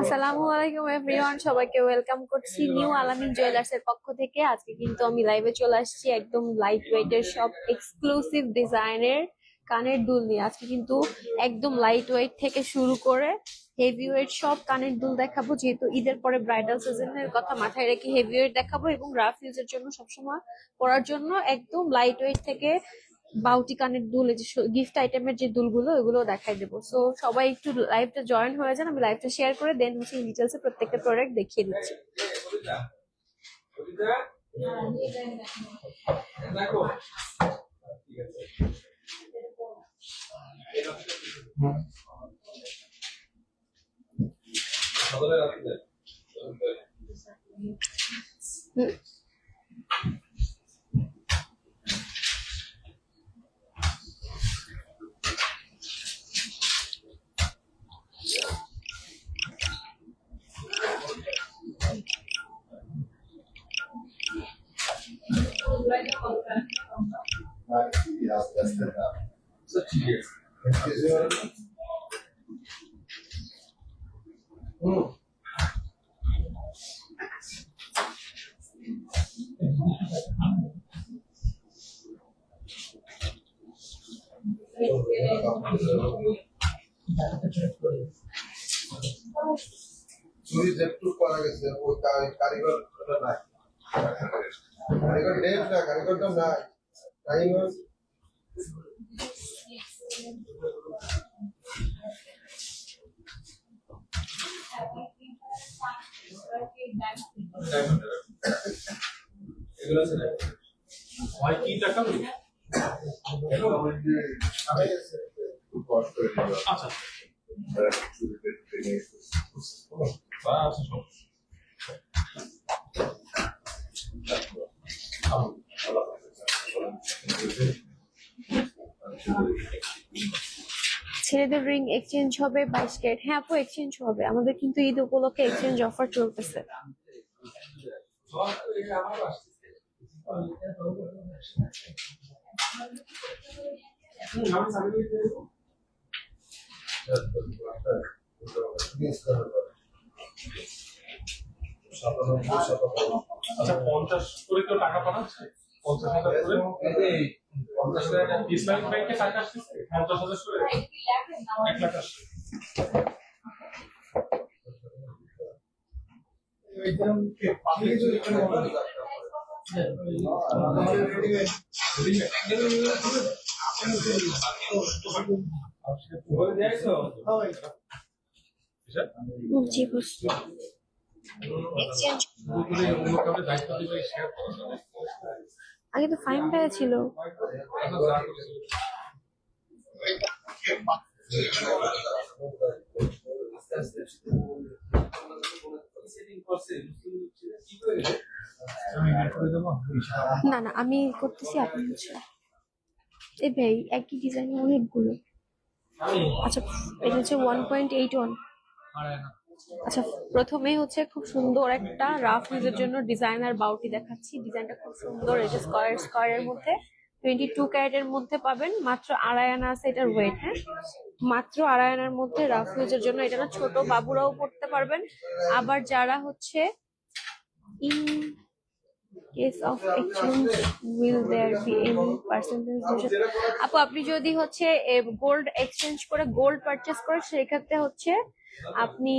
আসসালামু আলাইকুম এভরিওয়ান, সবাইকে ওয়েলকাম করছি নিউ আলামিন জুয়েলার্স এর পক্ষ থেকে। আজকে কিন্তু আমি লাইভে চলে আসছি একদম লাইট ওয়েটের সব এক্সক্লুসিভ ডিজাইনের কানের দুল নিয়ে। আজকে কিন্তু একদম লাইট ওয়েট থেকে শুরু করে হেভি ওয়েট সব কানের দুল দেখাবো, যেহেতু ঈদের পরে ব্রাইডাল সিজনের কথা মাথায় রেখে হেভি ওয়েট দেখাবো এবং রাফ ইউজের জন্য সবসময় পরার জন্য একদম লাইট ওয়েট থেকে বাউটি কানের দুল, এই যে গিফট আইটেমের যে দুলগুলো ওগুলো দেখাই দেবো। সো সবাই একটু লাইভটা জয়েন হয়ে যান, আমি লাইভটা শেয়ার করে দেন হচ্ছে ডিটেলসে প্রত্যেকটা প্রোডাক্ট দেখিয়ে দিচ্ছি। চুরি যেটুকু করা গেছে ওই কারিগরটা নাই, কারিগর নেই না, কারিগরটা নাই, কারিগর এগুলো আছে না হয় কি টাকা এগুলো আমি খুব কষ্ট করে দিলাম। আচ্ছা চুরি পেতে নিয়ে বাস সব ছেলেদের রিং এক্সচেঞ্জ হবে 22 ক্যারেট। হ্যাঁ আপু, এক্সচেঞ্জ হবে, আমাদের কিন্তু ঈদ উপলক্ষে এক্সচেঞ্জ অফার চলতেছে। আচ্ছা 50 করে কেউ টাকা পাঠাচ্ছে, 50,000 করে ইসলামিক ব্যাংকে টাকা আসছে 50,000 করে 1 লাখ আসছে। জি বুঝছি। এক্সচেঞ্জ আগে তো ফাইন পেয়ে ছিল। না না, আমি করতেছি, আপনি হচ্ছে এই ভাই একই ডিজাইন অনেকগুলো। আচ্ছা এটা হচ্ছে 1.81। আচ্ছা প্রথমে হচ্ছে খুব সুন্দর একটা রাফ ইউজের জন্য ডিজাইনার বাউটি দেখাচ্ছি। ডিজাইনটা খুব সুন্দর, এটা স্কয়ারের মধ্যে 22 ক্যারেটের মধ্যে পাবেন, মাত্র 2.5 আনা আছে এটার ওয়েট। হ্যাঁ মাত্র 2.5 আনার মধ্যে রাফ ইউজের জন্য, এটা না ছোট বাবুরাও পড়তে পারবেন। আবার যারা হচ্ছে in case of exchange will there be any percentage? আপু আপনি যদি হচ্ছে গোল্ড এক্সচেঞ্জ করে গোল্ড পারচেস করেন সেক্ষেত্রে হচ্ছে আপনি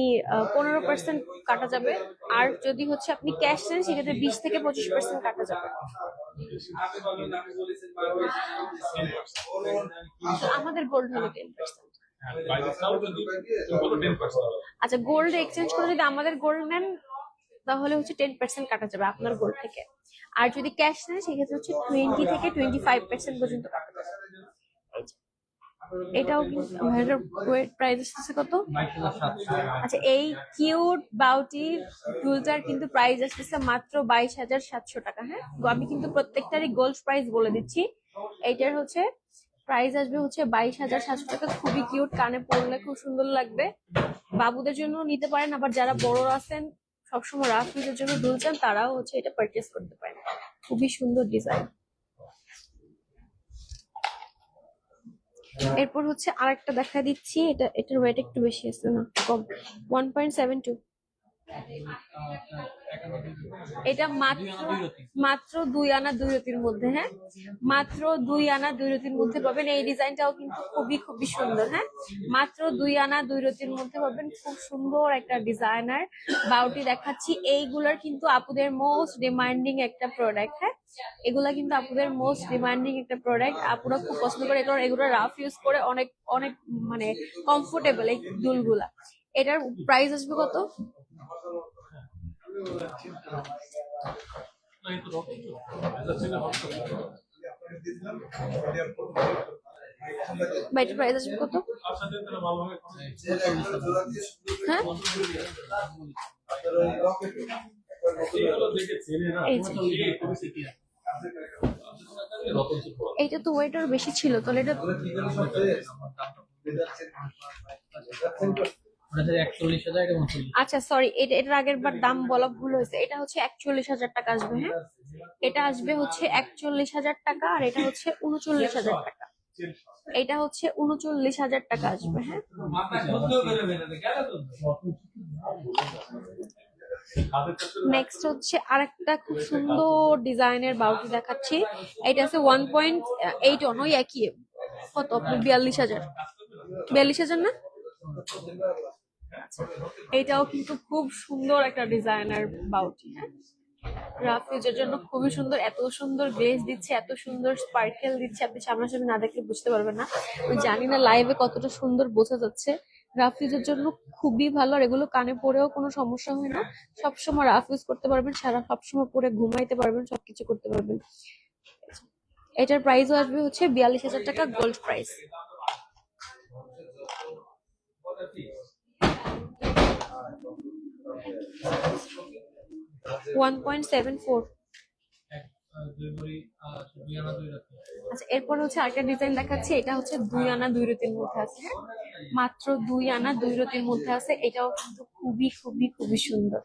15% কাটা যাবে, আর যদি হচ্ছে আপনি ক্যাশ নেন সেক্ষেত্রে 20 থেকে 25% কাটা যাবে। আমাদের গোল্ড হলো 10%। আচ্ছা গোল্ড এক্সচেঞ্জ করে যদি আমাদের গোল্ড নেন তাহলে হচ্ছে 10% কাটা যাবে আপনার গোল্ড থেকে, আর যদি ক্যাশ নেন সেক্ষেত্রে হচ্ছে 20 থেকে 25% পর্যন্ত কাটা যাবে। এটাও ওয়েট প্রাইস আসছে কত? আচ্ছা এই কিউট বাউটি দুলটার কিন্তু প্রাইস আসতেছে মাত্র 22,700 টাকা। হ্যাঁ আমি কিন্তু প্রত্যেকটারই গোল্ড প্রাইস বলে দিচ্ছি। এইটার হচ্ছে প্রাইস আসবে হচ্ছে 22,700 টাকা। খুবই কিউট, কানে পরলে খুব সুন্দর লাগবে। বাবুদের জন্য নিতে পারেন, আবার যারা বড় আছেন সবসময় রাফ ইউজের জন্য দুল চান তারাও হচ্ছে এটা পারচেস করতে পারেন। খুবই সুন্দর ডিজাইন। এরপর হচ্ছে আরেকটা দেখা দিচ্ছি, এটার ওয়েট একটু বেশি আছে না কম, 1.72। এটা মাত্র 2 আনা 2 রতির মধ্যে, হ্যাঁ মাত্র 2 আনা 2 রতির মধ্যে পাবেন। এই ডিজাইনটাও কিন্তু খুবই খুবই সুন্দর, হ্যাঁ মাত্র 2 আনা 2 রতির মধ্যে পাবেন। খুব সুন্দর একটা ডিজাইনার বাউটি দেখাচ্ছি। এইগুলার কিন্তু আপুদের মোস্ট ডিমান্ডিং একটা প্রোডাক্ট, হ্যাঁ এগুলা কিন্তু আপুদের মোস্ট ডিমান্ডিং একটা প্রোডাক্ট, আপুরা খুব পছন্দ করে। কারণ এগুলো রাফ ইউজ করে অনেক অনেক মানে কমফোর্টেবল এই দুলগুলা। এটার প্রাইস আসবে কত? বা এটার প্রাইস আসবে কত? হ্যাঁ এই যে এইটা তো ওয়েটার বেশি ছিল, তাহলে এটা 41,000 আচ্ছা সরি, এটার আগের বার দাম বলা ভুল হয়েছে। এটা হচ্ছে 41,000 টাকা আসবে, হ্যাঁ এটা আসবে হচ্ছে 41,000 টাকা, আর এটা হচ্ছে 39,000 টাকা। এটা হচ্ছে 39,000 টাকা আসবে, হ্যাঁ নেক্সট হচ্ছে আরেকটা খুব সুন্দর ডিজাইনের বাউটি দেখাচ্ছি। এটা আছে 1.8 ওই একই, কত আপনার 42,000, 42,000 না? এটাও কিন্তু খুব সুন্দর একটা ডিজাইনার বাউটি, হ্যাঁ রাফ ইউজের জন্য খুবই সুন্দর। এত সুন্দর গ্লেজ দিচ্ছে, এত সুন্দর স্পার্কেল দিচ্ছে, আপনি সামনাসামনি না দেখলে বুঝতে পারবেন না। আমি জানি না লাইভে কতটা সুন্দর বোঝা যাচ্ছে। রাফ ইউজের জন্য খুবই ভালো, আর এগুলো কানে পরেও কোনো সমস্যা হয় না। সবসময় রাফ ইউজ করতে পারবেন, সারা সবসময় পরে ঘুমাইতে পারবেন, সবকিছু করতে পারবেন। এটার প্রাইসও আসবে হচ্ছে 42,000 টাকা, gold price. One point seven four. আচ্ছা এরপর হচ্ছে আরেকটা ডিজাইন দেখাচ্ছি। এটা হচ্ছে 2 আনা 2 রতির মধ্যে আছে, হ্যাঁ মাত্র 2 আনা 2 রতির মধ্যে আছে। এটাও কিন্তু খুবই খুবই খুবই সুন্দর।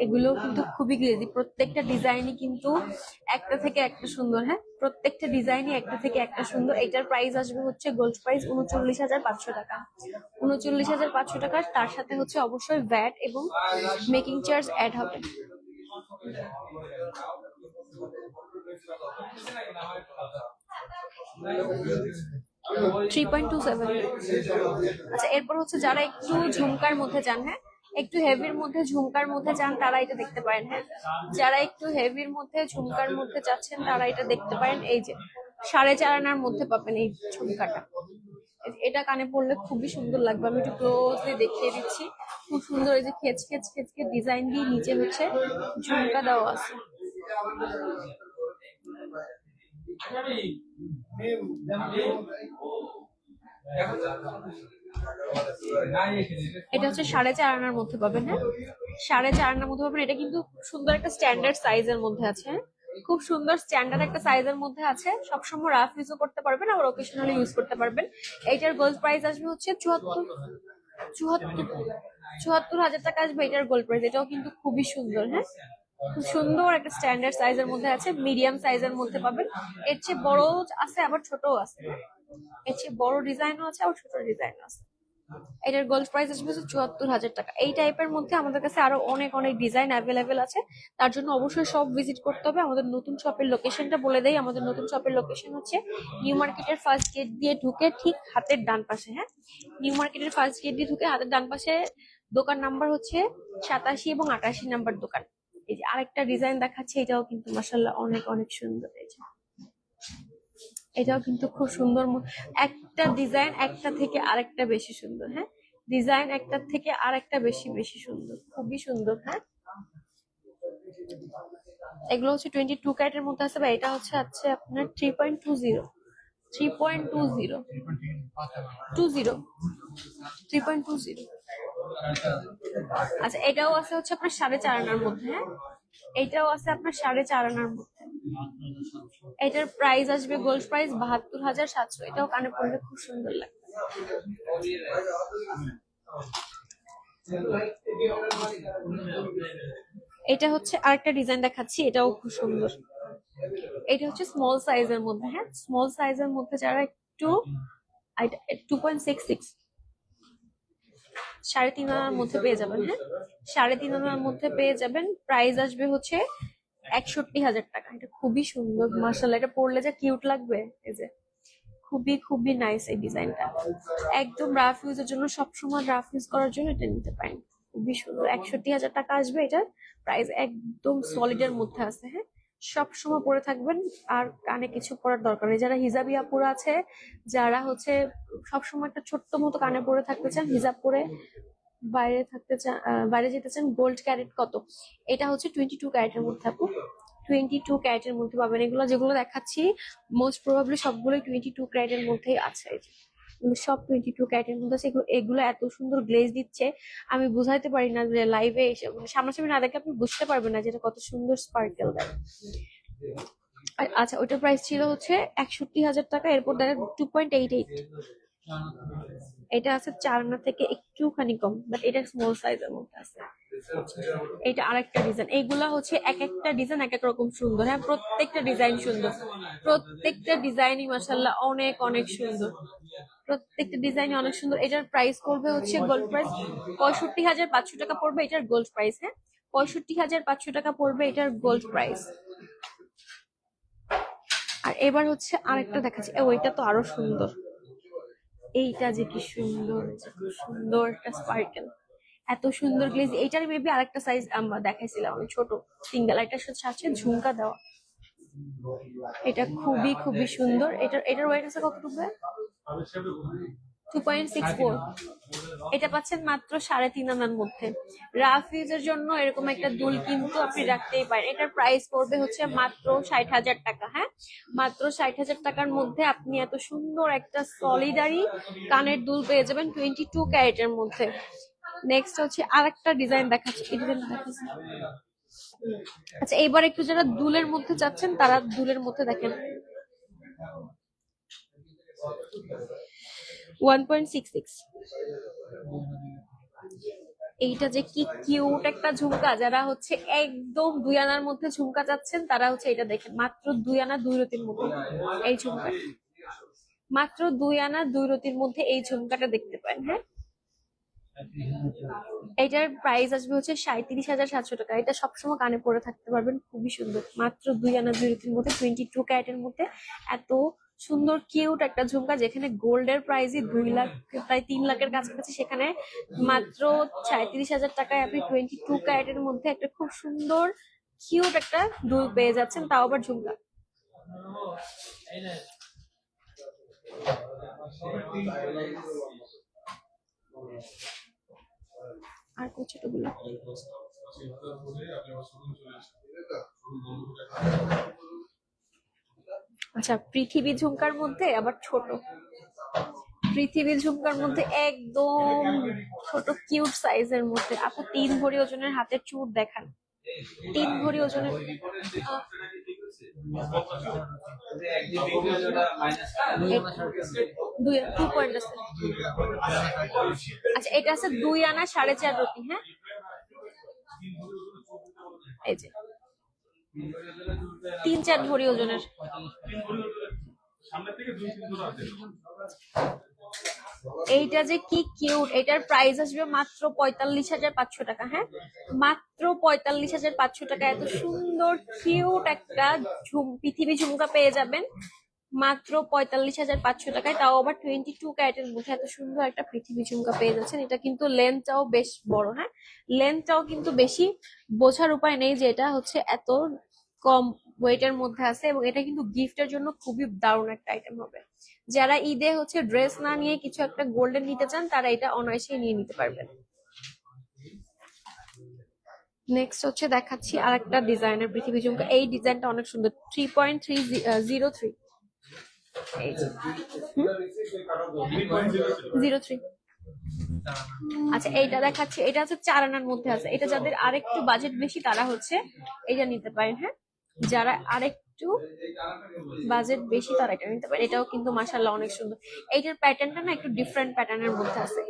এগুলো কিন্তু খুবই গ্লেজি, প্রত্যেকটা ডিজাইনই কিন্তু একটা থেকে একটা সুন্দর, হ্যাঁ প্রত্যেকটা ডিজাইনই একটা থেকে একটা সুন্দর। এটার প্রাইস আসবে হচ্ছে গোল্ড প্রাইস 39,500 টাকা, 39,500 টাকা। তার সাথে হচ্ছে অবশ্যই ভ্যাট এবং মেকিং চার্জ অ্যাড হবে। 3.27। আচ্ছা এরপর হচ্ছে যারা একটু ঝুমকার মধ্যে চান, হ্যাঁ একটু হেভির মধ্যে ঝুমকার মধ্যে চান, তারা এটা দেখতে পারেন, হ্যাঁ যারা একটু হেভির মধ্যে ঝুমকার মধ্যে চাচ্ছেন তারা এটা দেখতে পারেন। এই যে 4.5 আনার মধ্যে পাবেন এই ঝুমকাটা। এটা কানে পড়লে খুবই সুন্দর লাগবে। আমি একটু ক্লোজলি দেখিয়ে দিচ্ছি। খুব সুন্দর, এই যে খেচ খেচ খেচকে ডিজাইন দিয়ে নিচে হচ্ছে ঝুমকা দেওয়া আছে। এটা হচ্ছে 4.5 আনার মধ্যে পাবেন, হ্যাঁ 4.5 আনার মধ্যে পাবেন। এটা কিন্তু সুন্দর একটা স্ট্যান্ডার্ড সাইজের মধ্যে আছে, হ্যাঁ খুব সুন্দর স্ট্যান্ডার্ড একটা সাইজের মধ্যে আছে। সবসময় রাফ ইউজও করতে পারবেন, আবার অকেশনালি ইউজ করতে পারবেন। এইটার গোল্ড প্রাইস আসবে হচ্ছে 74,000 টাকা আসবে এটার গোল্ড প্রাইস। এটাও কিন্তু খুবই সুন্দর, হ্যাঁ খুব সুন্দর একটা স্ট্যান্ডার্ড সাইজের মধ্যে আছে, মিডিয়াম সাইজের মধ্যে পাবেন। এর চেয়ে বড় আছে আবার ছোটও আছে, এর চেয়ে বড় ডিজাইনও আছে আবার ছোট ডিজাইনও আছে। এটার গোল্ড প্রাইস আসবে 74,000 টাকা। এই টাইপের মধ্যে আমাদের কাছে আরো অনেক অনেক ডিজাইন অ্যাভেলেবেল আছে। তার জন্য অবশ্যই সব ভিজিট করতে হবে। আমাদের নতুন শপের লোকেশনটা বলে দেই। আমাদের নতুন শপের লোকেশন হচ্ছে নিউ মার্কেটের ফার্স্ট গেট দিয়ে ঢুকে ঠিক হাতের ডান পাশে, হ্যাঁ নিউ মার্কেটের ফার্স্ট গেট দিয়ে ঢুকে হাতের ডান পাশে দোকান নাম্বার হচ্ছে 87 এবং 88 নাম্বার দোকান। এই যে আরেকটা ডিজাইন দেখাচ্ছে, এটাও কিন্তু মাশাআল্লাহ অনেক অনেক সুন্দর। এই যে এটাও কিন্তু খুব সুন্দর, একটা ডিজাইন একটা থেকে আরেকটা বেশি সুন্দর, হ্যাঁ ডিজাইন একটার থেকে আরেকটা বেশি বেশি সুন্দর, খুবই সুন্দর। হ্যাঁ এগুলো হচ্ছে 22 ক্যারেটের মধ্যে আছে, বা এটা হচ্ছে আপনার 3.20 3.20 20 3.20। আচ্ছা এটাও আছে হচ্ছে আপনার 4.5 আনার মধ্যে, হ্যাঁ এটাও আছে আপনার 4.5 আনার মধ্যে। এটার প্রাইস আসবে গোল্ড প্রাইস 72,700। এটাও কানে পড়লে খুব সুন্দর লাগবে। এটা হচ্ছে আরেকটা ডিজাইন দেখাচ্ছি, এটাও খুব সুন্দর। এটা হচ্ছে স্মল সাইজের মধ্যে, হ্যাঁ স্মল সাইজের মধ্যে যারা একটু 2.66, 3.5 আনার মধ্যে পেয়ে যাবেন। হ্যাঁ, 3.5 আনার মধ্যে পেয়ে যাবেন। প্রাইস আসবে হচ্ছে 61,000 টাকা। এটা খুবই সুন্দর মাশাআল্লাহ, এটা পরলে যা কিউট লাগবে। এই যে খুবই খুবই নাইস এই ডিজাইনটা, একদম রাফ ইউজের জন্য, সবসময় রাফ ইউজ করার জন্য এটা নিতে পারেন। খুবই সুন্দর, 61,000 টাকা আসবে এটার প্রাইস, একদম সলিডের মধ্যে আছে। হ্যাঁ, সবসময় পরে থাকবেন, আর কানে কিছু পরার দরকার নেই। যারা হিজাবি আপুরা আছে, যারা হচ্ছে সবসময় একটা ছোট্ট মতো কানে পরে থাকতে চান, হিজাব পরে বাইরে থাকতে চান, বাইরে যেতে চান। গোল্ড ক্যারেট কত? এটা হচ্ছে 22 ক্যারেটের মধ্যে আপু, 22 ক্যারেটের মধ্যে পাবেন। এগুলো যেগুলো দেখাচ্ছি মোস্ট প্রবাবলি সবগুলোই 22 ক্যারেটের মধ্যেই আছে। এই যে এগুলো সব 22 ক্যারেটের মধ্যে আছে। এগুলো এত সুন্দর গ্লেজ দিচ্ছে, আমি বুঝাইতে পারি না, যে লাইভে এসে সামনাসামনি না দেখে আপনি বুঝতে পারবেন না যেটা কত সুন্দর স্পার্কেল দেয়। আচ্ছা, ওইটার প্রাইস ছিল হচ্ছে 61,000 টাকা। এরপর দেখেন 2.88, এটা আছে 4 আনা থেকে একটুখানি কম, বাট এটা স্মল সাইজের মধ্যে আছে। এটা আরেকটা ডিজাইন। এইগুলা হচ্ছে এক একটা ডিজাইন এক এক রকম সুন্দর। হ্যাঁ, প্রত্যেকটা ডিজাইন সুন্দর, প্রত্যেকটা ডিজাইনই মাশাআল্লাহ অনেক অনেক সুন্দর, প্রত্যেকটা ডিজাইনই অনেক সুন্দর। এটার প্রাইস পড়বে হচ্ছে গোল্ড প্রাইস 65,500 টাকা পড়বে এটার গোল্ড প্রাইস। হ্যাঁ, 65,500 টাকা পড়বে এটার গোল্ড প্রাইস। আর এবার হচ্ছে আরেকটা দেখাচ্ছি, ওইটা তো আরো সুন্দর। এইটা যে কি সুন্দর, সুন্দর একটা স্পার্কেল, এত সুন্দর গ্লেজ। এইটার মেবি আরেকটা সাইজ আমরা দেখাইছিলাম, আমি ছোট সিঙ্গেল, এটার সাথে ঝুমকা দেওয়া। এটা খুবই খুবই সুন্দর। এটার ওয়েট আছে কতটুকু? 2.64। এটা পাচ্ছেন মাত্র 3.5 আনার মধ্যে। রাফ ইউজের জন্য এরকম একটা দুল কিন্তু আপনি রাখতেই পারেন। এটার প্রাইস পড়বে হচ্ছে মাত্র 60,000 টাকা। হ্যাঁ, মাত্র 60,000 টাকার মধ্যে আপনি এত সুন্দর একটা সলিডারি কানের দুল পেয়ে যাবেন 22 ক্যারেটের মধ্যে। নেক্সট হচ্ছে আরেকটা ডিজাইন দেখাচ্ছি, এই ডিজাইনটা দেখাচ্ছি। আচ্ছা, এবার একটু যারা দুলের মধ্যে চাচ্ছেন তারা দুলের মধ্যে দেখেন 1.66। এইটা যে কি কিউট একটা ঝুমকা, যারা হচ্ছে একদম 2 আনার মধ্যে ঝুমকা চাচ্ছেন তারা হচ্ছে এটা দেখেন, মাত্র 2 আনা 2 রতির মধ্যে এই ঝুমকা, মাত্র 2 আনা 2 রতির মধ্যে এই ঝুমকাটা দেখতে পান। হ্যাঁ, এটার প্রাইস আসবে হচ্ছে 37,700 টাকা। এটা সবসময় কানে পরে থাকতে পারবেন, খুবই সুন্দর। মাত্র 2 আনা 2 রতির মধ্যে 22 ক্যারেটের মধ্যে এত সুন্দর কিউট একটা ঝুমকা, যেখানে গোল্ডের প্রাইসই 2 লাখ, প্রায় 3 লাখের কাছাকাছি, সেখানে মাত্র 37,000 টাকায় আপনি 22 ক্যারেটের মধ্যে একটা খুব সুন্দর কিউট একটা দুল পেয়ে যাচ্ছেন, তাও আবার ঝুমকা। আর ছোটগুলো আচ্ছা, পৃথিবী ঝুমকার মধ্যে আবার ছোট, পৃথিবী ঝুমকার মধ্যে একদম ছোট কিউট সাইজের মধ্যে। আপু 3 ভরি ওজনের হাতের চূড় দেখান, 3 ভরি ওজনের। 2 পয়েন্ট আছে। আচ্ছা, এটা আছে 2 আনা 4.5 রতি। হ্যাঁ, এই যে 3-4 ভরি ওজনের। এইটা যে কি কিউট, এটার প্রাইস আসবে মাত্র 45,500 টাকা। হ্যাঁ, মাত্র 45,500 টাকা এত সুন্দর কিউট একটা পৃথিবী ঝুমকা পেয়ে যাবেন মাত্র 45,500 টাকায়, তাও আবার 22 ক্যারেটের মধ্যে এত সুন্দর একটা পৃথিবী ঝুমকা পেয়ে যাচ্ছেন। এটা কিন্তু লেন্থটাও বেশ বড়। হ্যাঁ, লেন্থটাও কিন্তু বেশি, বোঝার উপায় নেই যে এটা হচ্ছে এত কম ওয়েটের মধ্যে আছে, এবং এটা কিন্তু গিফটের জন্য খুবই দারুণ একটা আইটেম হবে। যারা ঈদে হচ্ছে ড্রেস না নিয়ে কিছু একটা গোল্ডেন নিতে চান তারা এটা অনায়াসেই নিয়ে নিতে পারবেন। নেক্সট হচ্ছে দেখাচ্ছি আরেকটা ডিজাইনের পৃথিবী ঝুমকা। এই ডিজাইনটা অনেক সুন্দর, 3.303। 03। আচ্ছা, এইটা দেখাচ্ছি, এটা হচ্ছে 4 আনার মধ্যে আছে। এটা যাদের আরেকটু বাজেট বেশি তারা হচ্ছে এটা নিতে পারেন। হ্যাঁ, যারা আরেকটু বাজেট বেশি তারা এটা নিতে পারেন। এটাও কিন্তু মাশাআল্লাহ অনেক সুন্দর। এইটার প্যাটার্নটা না একটু ডিফারেন্ট প্যাটার্নের মধ্যে আছে,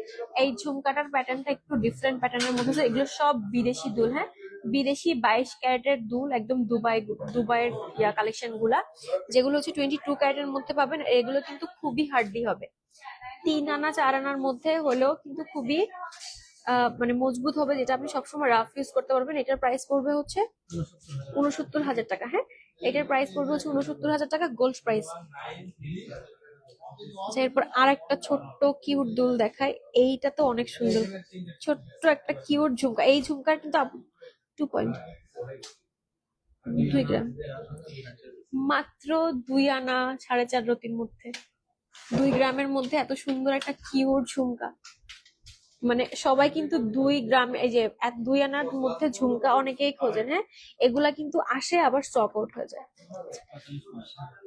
এই ঝুমকাটার প্যাটার্নটা একটু ডিফারেন্ট প্যাটার্নের মধ্যে আছে। এগুলো সব বিদেশি দুল। হ্যাঁ, বিদেশি 22 ক্যারেটের দুল, একদম দুবাইয়ের কালেকশন গুলা, যেগুলো হচ্ছে 22 ক্যারেটের মধ্যে পাবেন। এগুলো কিন্তু খুবই হার্ডি হবে, 3 আনা 4 আনার মধ্যে হলেও কিন্তু খুবই মানে মজবুত হবে, যেটা আপনি সবসময় রাফ ইউজ করতে পারবেন। এটার প্রাইস পড়বে হচ্ছে 69,000 টাকা। হ্যাঁ, এটার প্রাইস পড়বে হচ্ছে 69,000 টাকা, গোল্ড প্রাইস। আচ্ছা, এরপর আর একটা ছোট্ট কিউট দুল দেখায়। এইটা তো অনেক সুন্দর, ছোট্ট একটা কিউট ঝুমকা। এই ঝুমকার কিন্তু 2.2 গ্রাম, মাত্র 2 আনা 4.5 রতির মধ্যে, 2 গ্রামের মধ্যে এত সুন্দর একটা কিউট ঝুমকা। মানে সবাই কিন্তু 2 গ্রাম, এই যে 2 আনার মধ্যে ঝুমকা অনেকেই খোঁজেন। হ্যাঁ, এগুলা কিন্তু আসে আবার স্টক আউট হয়ে যায়।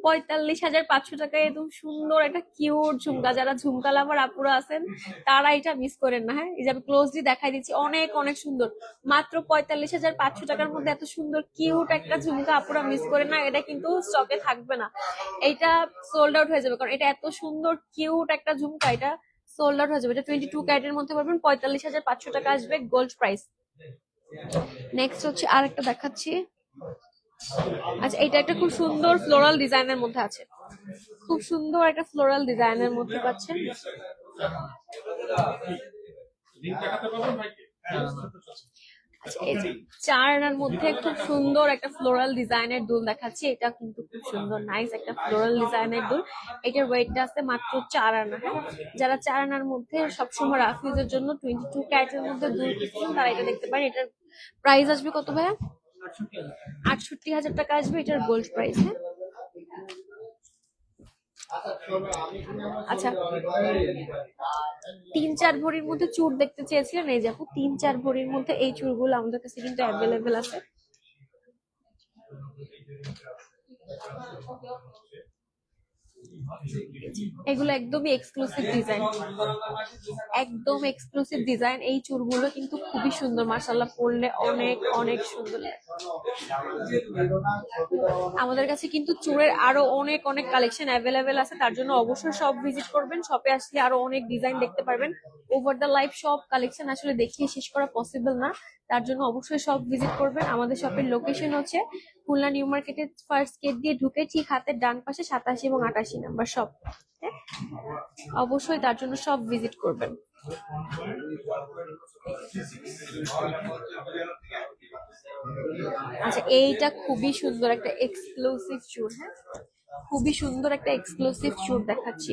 45,500 টাকায় একদম সুন্দর একটা কিউট ঝুমকা। যারা ঝুমকা লাভার আপুরা আছেন তারা এটা মিস করেন না। হ্যাঁ, এই যে আমি ক্লোজলি দেখাই দিচ্ছি, অনেক অনেক সুন্দর। মাত্র 45,500 টাকার মধ্যে এত সুন্দর কিউট একটা ঝুমকা আপুরা মিস করেন না। এটা কিন্তু স্টকে থাকবে না, এটা সোল্ড আউট হয়ে যাবে, কারণ এটা এত সুন্দর কিউট একটা ঝুমকা। এটা সোল্ড আউট হয়ে যাবে। এটা 22 ক্যারেটের মধ্যে পাবেন, 45,500 টাকা আসবে গোল্ড প্রাইস। নেক্সট হচ্ছে আর একটা দেখাচ্ছি। আচ্ছা, এটা একটা খুব সুন্দর ফ্লোরাল ডিজাইনের মধ্যে আছে, খুব সুন্দর একটা ফ্লোরাল ডিজাইনের মধ্যে পাচ্ছেন। আচ্ছা, এই যে 4 আনার মধ্যে খুব সুন্দর একটা ফ্লোরাল ডিজাইনের দুল দেখাচ্ছি। এটা কিন্তু খুব সুন্দর নাইস একটা ফ্লোরাল ডিজাইনের দুল। এটার ওয়েটটা আছে মাত্র 4 আনা। হ্যাঁ, যারা 4 আনার মধ্যে সবসময় রাফ ইউজের জন্য 22 ক্যারেটের মধ্যে দুল কিনছেন তারা এটা দেখতে পারেন। এটার প্রাইস আসবে কত ভাইয়া? 68,000 টাকা আসবে এটার গোল্ড প্রাইস। হ্যাঁ, আচ্ছা, 3-4 ভরির মধ্যে চুর দেখতে চেয়েছিলেন, এই দেখো 3-4 ভরির মধ্যে এই চুরগুলো আমাদের কাছে কিন্তু অ্যাভেলেবেল আছে। এগুলো একদমই এক্সক্লুসিভ ডিজাইন, একদম এক্সক্লুসিভ ডিজাইন। এই চুরগুলো কিন্তু খুবই সুন্দর, মাশাআল্লাহ, পরলে অনেক অনেক সুন্দর লাগে। আমাদের কাছে কিন্তু চুড়ের আরো অনেক অনেক কালেকশন অ্যাভেলেবেল আছে, তার জন্য অবশ্যই সব ভিজিট করবেন। শপে আসলে আরো অনেক ডিজাইন দেখতে পারবেন। ওভার দ্য লাইফ সব কালেকশন আসলে দেখিয়ে শেষ করা পসিবল না, তার জন্য অবশ্যই সব ভিজিট করবেন। আমাদের শপের লোকেশন হচ্ছে খুলনা নিউ মার্কেটের ফার্স্ট গেট দিয়ে ঢুকে ঠিক হাতের ডান পাশে 87 এবং 88 নাম্বার শপ। অবশ্যই তার জন্য সব ভিজিট করবেন। আচ্ছা, এইটা খুবই সুন্দর একটা এক্সক্লুসিভ চুর। হ্যাঁ, খুবই সুন্দর একটা এক্সক্লুসিভ চুর দেখাচ্ছি,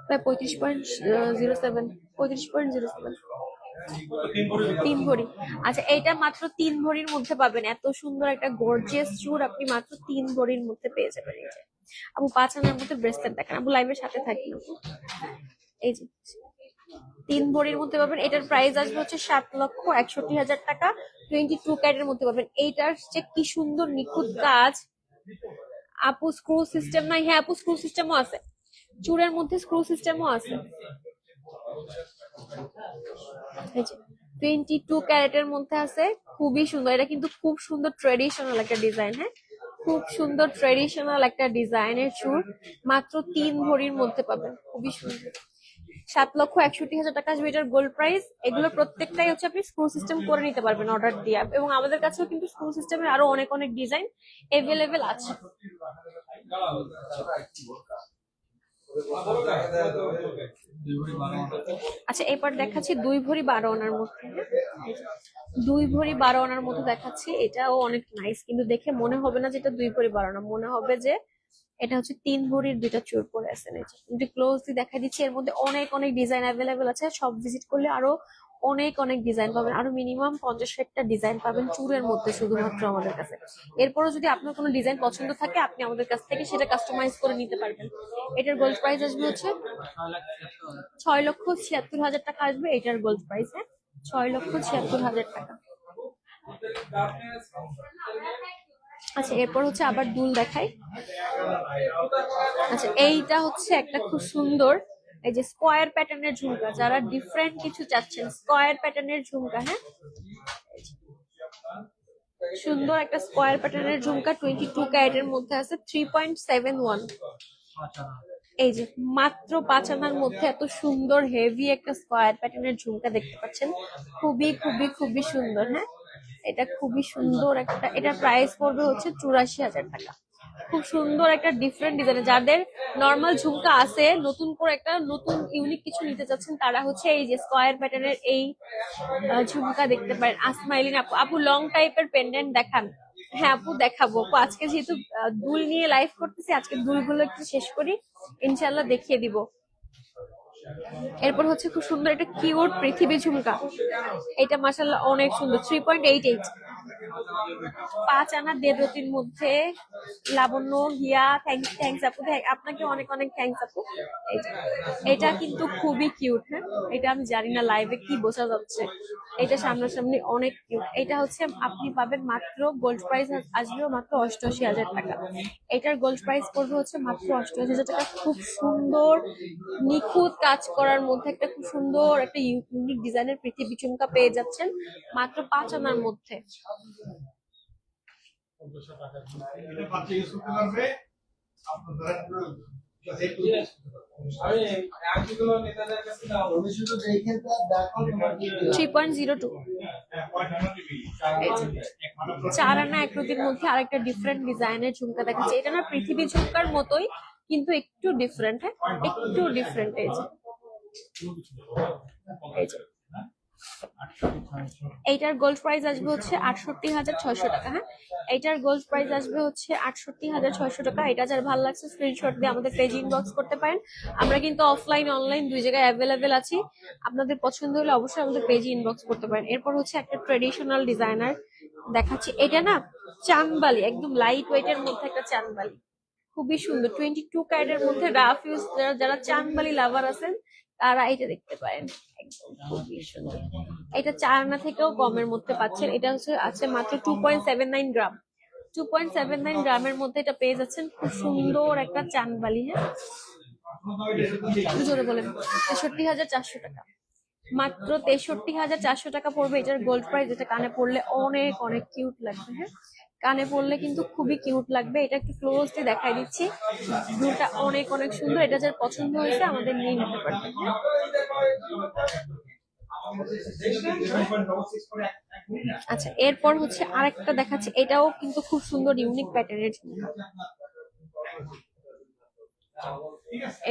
প্রায় 35.07, 35.07, 3 ভরি। আচ্ছা, এইটা মাত্র 3 ভরির মধ্যে পাবেন। এত সুন্দর একটা গর্জিয়াস চুর আপনি মাত্র 3 ভরির মধ্যে পেয়ে যাবেন। এই যে আপু 5 আনার মধ্যে ব্রেসলেট দেখেন, আপু লাইভের সাথে থাকি। এই যে 3 ভরির মধ্যে পাবেন। এটার প্রাইস আসবে হচ্ছে 7,61,000 টাকা, 22 ক্যারেটের মধ্যে পাবেন। এইটার যে কি সুন্দর নিখুঁত কাজ। আপু স্ক্রু সিস্টেম নাই? হ্যাঁ আপু, স্ক্রু সিস্টেমও আছে, চুরের মধ্যে স্ক্রু সিস্টেমও আছে। 22 ক্যারেটের মধ্যে আছে, খুবই সুন্দর। এটা কিন্তু খুব সুন্দর ট্রেডিশনাল একটা ডিজাইন। হ্যাঁ, খুব সুন্দর ট্রেডিশনাল একটা ডিজাইনের চুর, মাত্র 3 ভরির মধ্যে পাবেন, খুবই সুন্দর। 7,61,000 টাকা আসবে এটার গোল্ড প্রাইস। এগুলো প্রত্যেকটাই হচ্ছে আপনি স্ক্রু সিস্টেম করে নিতে পারবেন অর্ডার দিয়ে, এবং আমাদের কাছেও কিন্তু স্ক্রু সিস্টেমের আরো অনেক অনেক ডিজাইন এভেলেবেল আছে। আচ্ছা, এবার দেখাচ্ছি 2 ভরি 12 আনার মধ্যে। 2 ভরি 12 আনার মধ্যে দেখাচ্ছি। এটাও অনেক নাইস, কিন্তু দেখে মনে হবে না যেটা 2 ভরি 12 আনা, মনে হবে যে এটা হচ্ছে 3 ভরির 2টা চুর পরে আছে। কিন্তু ক্লোজলি দেখা দিচ্ছি, এর মধ্যে অনেক অনেক ডিজাইন অ্যাভেলেবেল আছে। সব ভিজিট করলে আরো অনেক অনেক ডিজাইন পাবেন, আরো মিনিমাম 50-60টা ডিজাইন পাবেন চুরের মধ্যে শুধুমাত্র আমাদের কাছে। এরপরও যদি আপনার কোনো ডিজাইন পছন্দ থাকে, আপনি আমাদের কাছ থেকে সেটা কাস্টমাইজ করে নিতে পারবেন। এটার গোল্ড প্রাইস আসবে হচ্ছে 6,76,000 টাকা আসবে এটার গোল্ড প্রাইস। হ্যাঁ, 6,76,000 টাকা। আচ্ছা, এরপর হচ্ছে আবার দুল দেখাই। আচ্ছা, এইটা হচ্ছে একটা খুব সুন্দর, এই যে স্কোয়ার প্যাটার্নের ঝুমকা। যারা ডিফারেন্ট কিছু চাচ্ছেন, স্কোয়ার প্যাটার্নের ঝুমকা। হ্যাঁ, সুন্দর একটা স্কোয়ার প্যাটার্নের ঝুমকা, 22 ক্যারেটের মধ্যে আছে, 3.71। এই যে মাত্র 5 আনার মধ্যে এত সুন্দর হেভি একটা স্কোয়ার প্যাটার্নের ঝুমকা দেখতে পাচ্ছেন, খুবই খুবই খুবই সুন্দর। হ্যাঁ, এটা খুবই সুন্দর একটা, এটার প্রাইস পড়বে হচ্ছে 84,000 টাকা, খুব সুন্দর একটা ডিফারেন্ট ডিজাইন। যাদের নর্মাল ঝুমকা আছে, নতুন করে একটা নতুন ইউনিক কিছু নিতে চাচ্ছেন, তারা হচ্ছে এই যে স্কয়ার প্যাটার্নের এই ঝুমকা দেখতে পারেন। আসমাইলিন আপু, আপু লং টাইপের পেন্ডেন্ট দেখান। হ্যাঁ আপু দেখাবো আপু, আজকে যেহেতু দুল নিয়ে লাইভ করতেছি, আজকে দুলগুলো একটু শেষ করি, ইনশাল্লাহ দেখিয়ে দিব। এরপর হচ্ছে খুব সুন্দর একটা কিউট পৃথিবী ঝুমকা, এটা মাশাআল্লাহ অনেক সুন্দর। 3.88, 5 আনা 1.5 রতির মধ্যে। লাবণ্য হিয়া, থ্যাংকস আপু, আপনাকে অনেক অনেক থ্যাংকস আপু। এটা কিন্তু খুবই কিউট। হ্যাঁ, এটা আমি জানি না লাইভে কি বোঝা যাচ্ছে, এটা সামনাসামনি অনেক কিউট। এটা হচ্ছে আপনি পাবেন মাত্র, গোল্ড প্রাইস আসবে মাত্র 88,000 টাকা। এটার গোল্ড প্রাইস পড়বে হচ্ছে মাত্র 88,000 টাকা। খুব সুন্দর নিখুঁত কাজ করার মধ্যে একটা খুব সুন্দর একটা ইউনিক ডিজাইনের পৃথিবী ঝুমকা পেয়ে যাচ্ছেন মাত্র 5 আনার মধ্যে। এটা বাচ্চা ইউজ করতে পারবে। আপনার ধরেন আমি আজগুলো নেতাদের কাছে দাও, আমি শুধু দেখে দেখো তোমার কি 3.02, 4 আনা 1 রতির মধ্যে আরেকটা ডিফারেন্ট ডিজাইনের ঝুমকা দেখাচ্ছে। এটা না পৃথিবী ঝুমকার মতোই, কিন্তু একটু ডিফারেন্ট। হ্যাঁ, একটু ডিফারেন্ট। এই যে এইটার গোল্ড প্রাইস আসবে হচ্ছে 68,600 টাকা। হ্যাঁ, এইটার গোল্ড প্রাইস আসবে হচ্ছে 68,600 টাকা। এটা যার ভালো লাগছে স্ক্রিনশট দিয়ে আমাদের পেজে ইনবক্স করতে পারেন। আমরা কিন্তু অফলাইন অনলাইন দুই জায়গায় অ্যাভেলেবেল আছি, আপনাদের পছন্দ হলে অবশ্যই আমাদের পেজে ইনবক্স করতে পারেন। এরপর হচ্ছে একটা ট্রেডিশনাল ডিজাইনার দেখাচ্ছি। এটা না চাঁদবালি, একদম লাইট ওয়েটের মধ্যে একটা চাঁদবালি, খুবই সুন্দর। 22 ক্যারেটের মধ্যে রাফ ইউজ, যারা চাঁদবালি লাভার আছেন তারা এটা দেখতে পারেন, একদম খুবই সুন্দর। এটা 4 আনা থেকেও কমের মধ্যে পাচ্ছেন। এটা হচ্ছে আছে মাত্র 2.79 গ্রাম। 2.79 গ্রামের মধ্যে এটা পেয়ে যাচ্ছেন। খুব সুন্দর একটা চাঁদবালি। হ্যাঁ, জোরে বলেন। 63,400 টাকা, মাত্র 63,400 টাকা পড়বে এটার গোল্ড প্রাইস। এটা কানে পড়লে অনেক অনেক কিউট লাগবে। হ্যাঁ, কানে পড়লে কিন্তু খুবই কিউট লাগবে। এটা একটু ক্লোজলি দেখাই দিচ্ছি, দুলটা অনেক অনেক সুন্দর। এটা যার পছন্দ হয়েছে আমাদের নিয়ে নিতে পারবেন। আচ্ছা, এরপর হচ্ছে আরেকটা দেখাচ্ছে, এটাও কিন্তু খুব সুন্দর ইউনিক প্যাটার্নের ঝুমকা।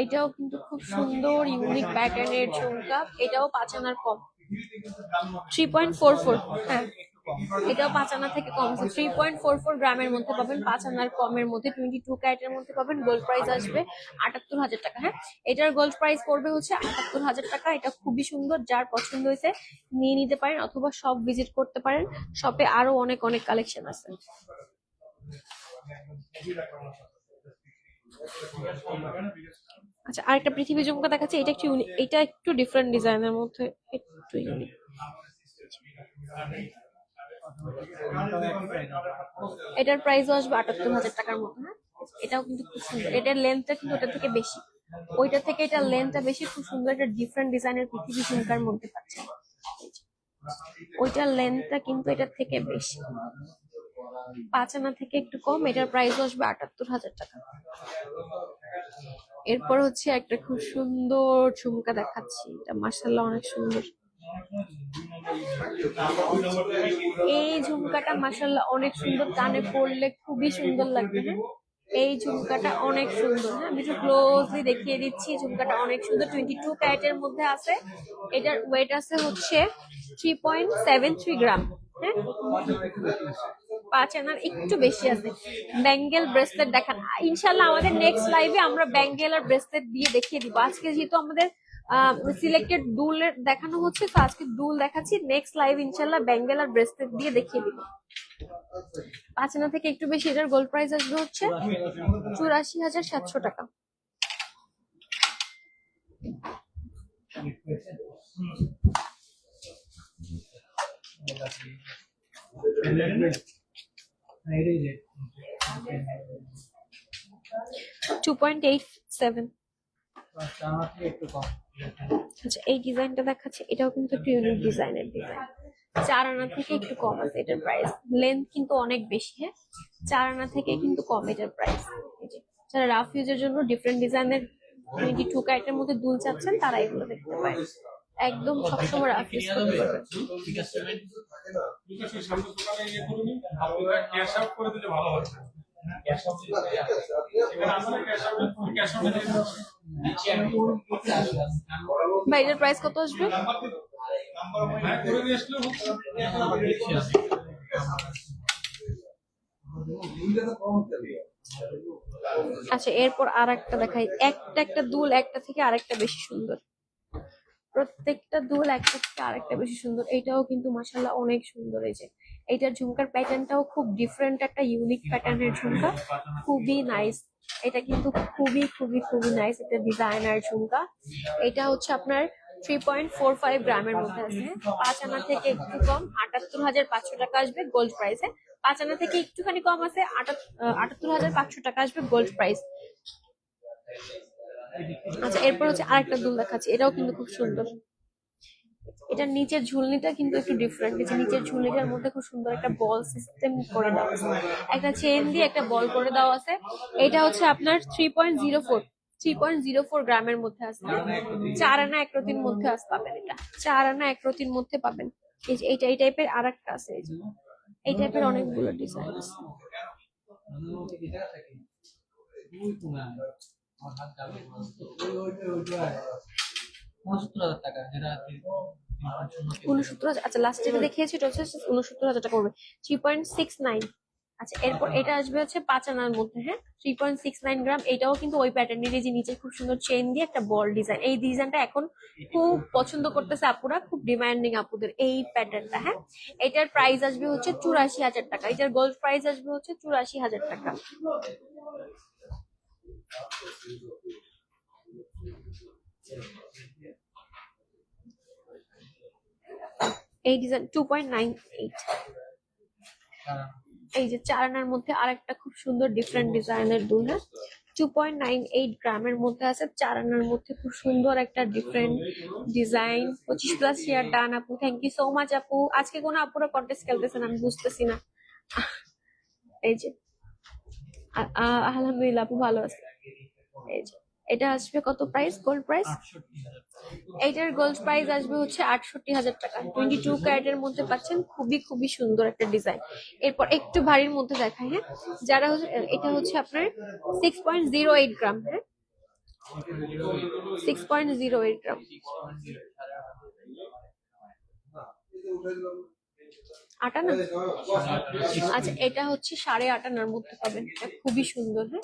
এটাও কিন্তু খুব সুন্দর ইউনিক প্যাটার্নের ঝুমকা, এটাও 5 আনার কম। 3.44, হ্যাঁ এটাও 5 আনা থেকে কম আছে। 3.44 গ্রামের মধ্যে পাবেন, 5 আনার কমের মধ্যে, 22 ক্যারেটের মধ্যে পাবেন। গোল্ড প্রাইস আসবে 78,000 টাকা। হ্যাঁ, এটার গোল্ড প্রাইস পড়বে হচ্ছে 78,000 টাকা। এটা খুবই সুন্দর, যার পছন্দ হয়েছে নিয়ে নিতে পারেন, অথবা শপ ভিজিট করতে পারেন। শপে আরো অনেক অনেক কালেকশন আছে। আচ্ছা, আরেকটা পৃথিবী ঝুমকা দেখাচ্ছে। এটা একটু এটা একটু ডিফারেন্ট ডিজাইনের মধ্যে, একটু ইউনিক। এটার প্রাইস আসবে 78,000 টাকার মতো। হ্যাঁ, এটাও কিন্তু খুব সুন্দর। এটার লেন্থটা কিন্তু ওটা থেকে বেশি, ওইটা থেকে এটার লেন্থটা বেশি। খুব সুন্দর একটা ডিফারেন্ট ডিজাইনের পৃথিবী ঝুমকার মধ্যে পাচ্ছেন। ওইটার লেন্থটা কিন্তু এটার থেকে বেশি, 5 আনা থেকে একটু কম। এটার প্রাইস আসবে 78,000 টাকা। এরপর হচ্ছে একটা খুব সুন্দর ঝুমকা দেখাচ্ছি, এটা মাশাআল্লাহ অনেক সুন্দর। এই ঝুমকাটা মাশাআল্লাহ অনেক সুন্দর, কানে পড়লে খুবই সুন্দর লাগবে। হ্যাঁ, এই ঝুমকাটা অনেক সুন্দর। হ্যাঁ, আমি একটু ক্লোজলি দেখিয়ে দিচ্ছি, ঝুমকাটা অনেক সুন্দর। 22 ক্যারেটের মধ্যে আছে। এটার ওয়েট আছে হচ্ছে 3.73 গ্রাম। হ্যাঁ, 5 আনার একটু বেশি আছে। ব্যাঙ্গেল ব্রেসলেট দেখান ইনশাল্লাহ। আমাদের নেক্সট লাইভে আমরা ব্যাঙ্গেল আর ব্রেসলেট দিয়ে দেখিয়ে দিব। আজকে যেহেতু আমাদের সিলেক্টেড দুলের দেখানো হচ্ছে, তো আজকে দুল দেখাচ্ছি। নেক্সট লাইভ ইনশাল্লাহ ব্যাঙ্গেল আর ব্রেসলেট দিয়ে দেখিয়ে দিব। 5 আনা থেকে একটু বেশি। এটার গোল্ড প্রাইস আসবে হচ্ছে 84,700 টাকা। আচ্ছা, এই ডিজাইনটা দেখাচ্ছে, এটাও কিন্তু একটু ইউনিক ডিজাইনের ডিজাইন। 4 আনা থেকে একটু কম আছে এটার প্রাইস। লেন্থ কিন্তু অনেক বেশি। হ্যাঁ, 4 আনা থেকে কিন্তু কম এটার প্রাইস। যারা রাফ ইউজের জন্য ডিফারেন্ট ডিজাইনের 22 ক্যারেটের মধ্যে দুল চাচ্ছেন, তারা এগুলো দেখতে পারেন। একদম সবসময় রাফ ইউজ করতে পারবেন। সামনে দোকানে ইয়ে করুন, আপনারা ক্যাশ আউট করে দিলে ভালো হয়। ভাই এটার প্রাইস কত আসবে? আচ্ছা, এরপর আর একটা দেখাই। একটা একটা দুল একটা থেকে আরেকটা বেশি সুন্দর, প্রত্যেকটা দুল একটা থেকে আরেকটা বেশি সুন্দর। এটাও কিন্তু মাশাআল্লাহ অনেক সুন্দর। এই যে এইটার ঝুমকার প্যাটার্নটাও খুব ডিফারেন্ট, একটা ইউনিক প্যাটার্নের ঝুমকা, খুবই নাইস। এটা কিন্তু খুবই খুবই খুবই নাইস, এটা ডিজাইনার ঝুমকা। এটা হচ্ছে আপনার 3.45 গ্রামের মধ্যে আছে, 5 আনা থেকে একটু কম, 78,500 টাকা আসবে গোল্ড প্রাইসে। 5 আনা থেকে একটুখানি কম আছে, 78,500 টাকা আসবে গোল্ড প্রাইস। আচ্ছা, এরপর হচ্ছে আরেকটা দুল দেখাচ্ছি, এটাও কিন্তু খুব সুন্দর। এটার নিচের ঝুলনিটা কিন্তু একটু ডিফারেন্ট। এই যে নিচের ঝুলনিটার মধ্যে খুব সুন্দর একটা বল সিস্টেম করে দেওয়া আছে, একটা চেন দিয়ে একটা বল করে দেওয়া আছে। এটা হচ্ছে আপনার 3.04 গ্রামের মধ্যে আছে, 4 আনা 1 রতির মধ্যে পাবেন। এটা 4 আনা 1 রতির মধ্যে পাবেন। এই যে এইটা এই টাইপের আর একটা আছে, এই যে এই টাইপের অনেকগুলো ডিজাইন আছে। টাকা যেটা 69,000। আচ্ছা, লাস্ট যেটা দেখিয়েছি এটা হচ্ছে 69,000 টাকা পড়বে, 3.69। আচ্ছা, এরপর এটা আসবে হচ্ছে 5 আনার মধ্যে, হ্যাঁ, 3.69 গ্রাম। এটাও কিন্তু ওই প্যাটার্নের, যে নিচে খুব সুন্দর চেন দিয়ে একটা বল ডিজাইন। এই ডিজাইনটা এখন খুব পছন্দ করতেছে আপুরা, খুব ডিমান্ডিং আপুদের এই প্যাটার্নটা। হ্যাঁ, এটার প্রাইস আসবে হচ্ছে 84,000 টাকা। এটার গোল্ড প্রাইস আসবে হচ্ছে 84,000 টাকা। এই ডিজাইন 2.98। এই যে 4 আনার মধ্যে আরেকটা খুব সুন্দর ডিফারেন্ট ডিজাইনের দুল, হ্যাঁ, 2.98 গ্রামের মধ্যে আছে, 4 আনার মধ্যে খুব সুন্দর একটা ডিফারেন্ট ডিজাইন। 25+ ইয়ার ডান আপু, থ্যাংক ইউ সো মাচ আপু। আজকে কোনো আপুরা কন্টেস্ট খেলতেছেন আমি বুঝতেছি না। এই যে আলহামদুলিল্লাহ আপু ভালো আছে। এই যে এটা আসবে কত প্রাইস, গোল্ড প্রাইস? এইটার গোল্ড প্রাইস আসবে হচ্ছে 68,000 টাকা। 22 ক্যারেটের মধ্যে পাচ্ছেন, খুবই খুবই সুন্দর একটা ডিজাইন। এরপর একটু ভারীর মধ্যে দেখাই, হ্যাঁ, যারা হচ্ছে এটা হচ্ছে আপনার 6.08 গ্রাম, হ্যাঁ, 6.08 গ্রাম। 8 আনা। আচ্ছা, এটা হচ্ছে 8.5 আনার মধ্যে পাবেন। এটা খুবই সুন্দর, হ্যাঁ,